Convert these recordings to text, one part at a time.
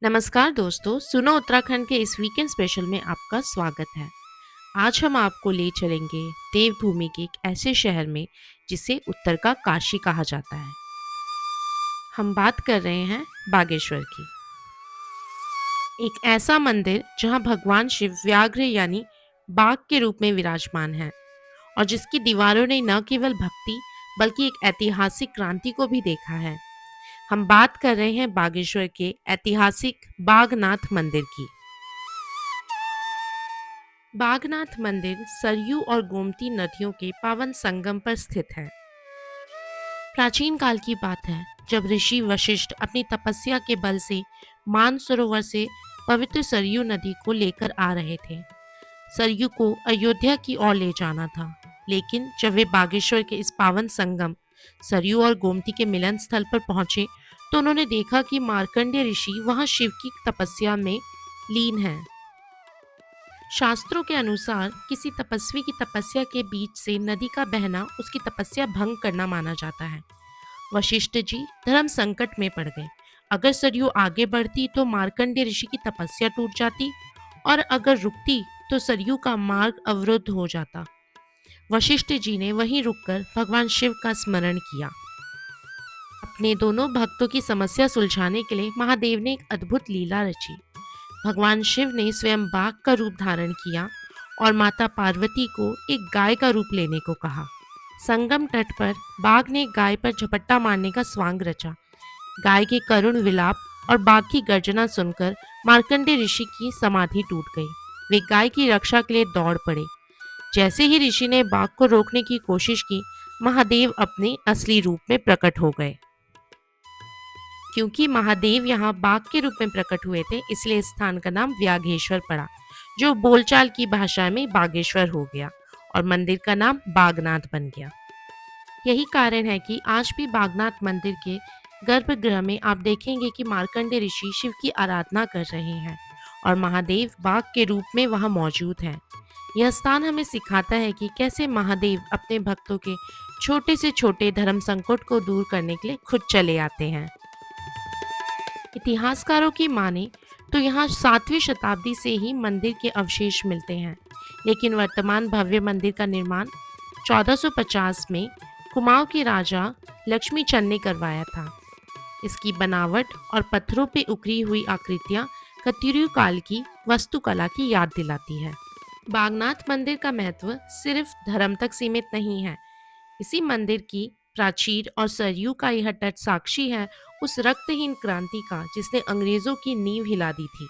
नमस्कार दोस्तों, सुनो उत्तराखंड के इस वीकेंड स्पेशल में आपका स्वागत है। आज हम आपको ले चलेंगे देवभूमि के एक ऐसे शहर में जिसे उत्तर का काशी कहा जाता है। हम बात कर रहे हैं बागेश्वर की। एक ऐसा मंदिर जहां भगवान शिव व्याघ्र यानी बाघ के रूप में विराजमान है और जिसकी दीवारों ने न केवल भक्ति बल्कि एक ऐतिहासिक क्रांति को भी देखा है। हम बात कर रहे हैं बागेश्वर के ऐतिहासिक बागनाथ मंदिर की। बागनाथ मंदिर सरयू और गोमती नदियों के पावन संगम पर स्थित है। प्राचीन काल की बात है जब ऋषि वशिष्ठ अपनी तपस्या के बल से मानसरोवर से पवित्र सरयू नदी को लेकर आ रहे थे। सरयू को अयोध्या की ओर ले जाना था, लेकिन जब वे बागेश्वर के इस पावन संगम सरयू और गोमती के मिलन स्थल पर पहुंचे तो उन्होंने देखा कि मार्कंडेय ऋषि वहां शिव की तपस्या में लीन है। शास्त्रों के अनुसार किसी तपस्वी की तपस्या के बीच से नदी का बहना उसकी तपस्या भंग करना माना जाता है। वशिष्ठ जी धर्म संकट में पड़ गए। अगर सरयू आगे बढ़ती तो मार्कंडेय ऋषि की तपस्या टूट जाती और अगर रुकती तो सरयू का मार्ग अवरुद्ध हो जाता। वशिष्ठ जी ने वहीं रुककर भगवान शिव का स्मरण किया। अपने दोनों भक्तों की समस्या सुलझाने के लिए महादेव ने एक अद्भुत लीला रची। भगवान शिव ने स्वयं बाघ का रूप धारण किया और माता पार्वती को एक गाय का रूप लेने को कहा। संगम तट पर बाघ ने गाय पर झपट्टा मारने का स्वांग रचा। गाय के करुण विलाप और बाघ की गर्जना सुनकर मार्कंडेय ऋषि की समाधि टूट गई। वे गाय की रक्षा के लिए दौड़ पड़े। जैसे ही ऋषि ने बाघ को रोकने की कोशिश की, महादेव अपने असली रूप में प्रकट हो गए। क्योंकि महादेव यहाँ बाघ के रूप में प्रकट हुए थे, इसलिए इस स्थान का नाम व्याघेश्वर पड़ा, जो बोलचाल की भाषा में बागेश्वर हो गया और मंदिर का नाम बागनाथ बन गया। यही कारण है कि आज भी बागनाथ मंदिर के गर्भगृह में आप देखेंगे कि मार्कंडेय ऋषि शिव की आराधना कर रहे हैं और महादेव बाघ के रूप में वहाँ मौजूद हैं। यह स्थान हमें सिखाता है कि कैसे महादेव अपने भक्तों के छोटे से छोटे धर्म संकट को दूर करने के लिए खुद चले आते हैं। इतिहासकारों की माने तो यहाँ 7वीं शताब्दी से ही मंदिर के अवशेष मिलते हैं, लेकिन वर्तमान भव्य मंदिर का निर्माण 1450 में कुमाऊं के राजा लक्ष्मी चंद ने करवाया था। इसकी बनावट और पत्थरों पे उकरी हुई आकृतियाँ कतिरु काल की वास्तुकला की याद दिलाती है। बागनाथ मंदिर का महत्व सिर्फ धर्म तक सीमित नहीं है। इसी मंदिर की प्राचीर और सरयू का यह तट साक्षी है उस रक्तहीन क्रांति का जिसने अंग्रेजों की नींव हिला दी थी।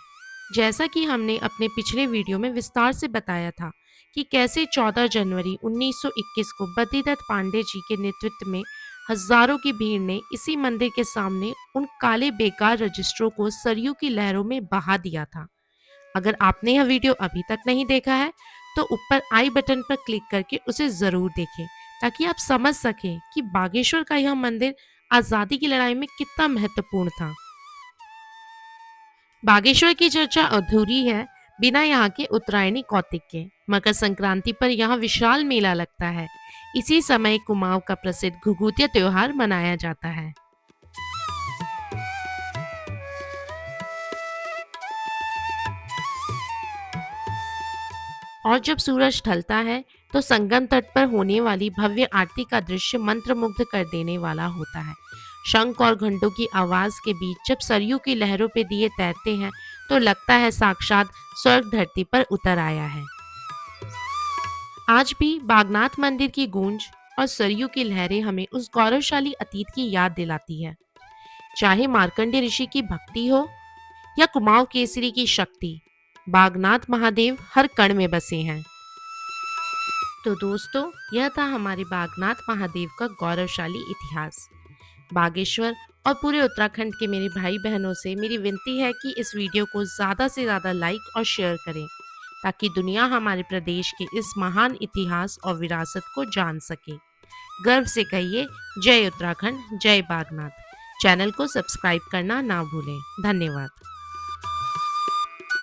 जैसा कि हमने अपने पिछले वीडियो में विस्तार से बताया था कि कैसे 14 जनवरी 1921 को बद्रीदत्त पांडे जी के नेतृत्व में हजारों की भीड़ ने इसी मंदिर के सामने उन काले बेकार रजिस्टरों को सरयू की लहरों में बहा दिया था। अगर आपने यह वीडियो अभी तक नहीं देखा है तो ऊपर आई बटन पर क्लिक करके उसे जरूर देखें, ताकि आप समझ सकें कि बागेश्वर का यह मंदिर आजादी की लड़ाई में कितना महत्वपूर्ण था। बागेश्वर की चर्चा अधूरी है बिना यहाँ के उत्तरायणी कौतिक के। मकर संक्रांति पर यहाँ विशाल मेला लगता है। इसी समय कुमाऊं का प्रसिद्ध घुघुतिया त्योहार मनाया जाता है। और जब सूरज ढलता है तो संगम तट पर होने वाली भव्य आरती का दृश्य मंत्रमुग्ध कर देने वाला होता है। शंख और घंटों की आवाज के बीच जब सरयू की लहरों पे दिए तैरते हैं तो लगता है साक्षात स्वर्ग धरती पर उतर आया है। आज भी बागनाथ मंदिर की गूंज और सरयू की लहरें हमें उस गौरवशाली अतीत की याद दिलाती है। चाहे मार्कंडेय ऋषि की भक्ति हो या कुमाऊं केसरी की शक्ति, बागनाथ महादेव हर कण में बसे हैं। तो दोस्तों, यह था हमारे बागनाथ महादेव का गौरवशाली इतिहास। बागेश्वर और पूरे उत्तराखंड के मेरे भाई बहनों से मेरी विनती है कि इस वीडियो को ज़्यादा से ज़्यादा लाइक और शेयर करें, ताकि दुनिया हमारे प्रदेश के इस महान इतिहास और विरासत को जान सके। गर्व से कहिए जय उत्तराखंड, जय बागनाथ। चैनल को सब्सक्राइब करना ना भूलें। धन्यवाद।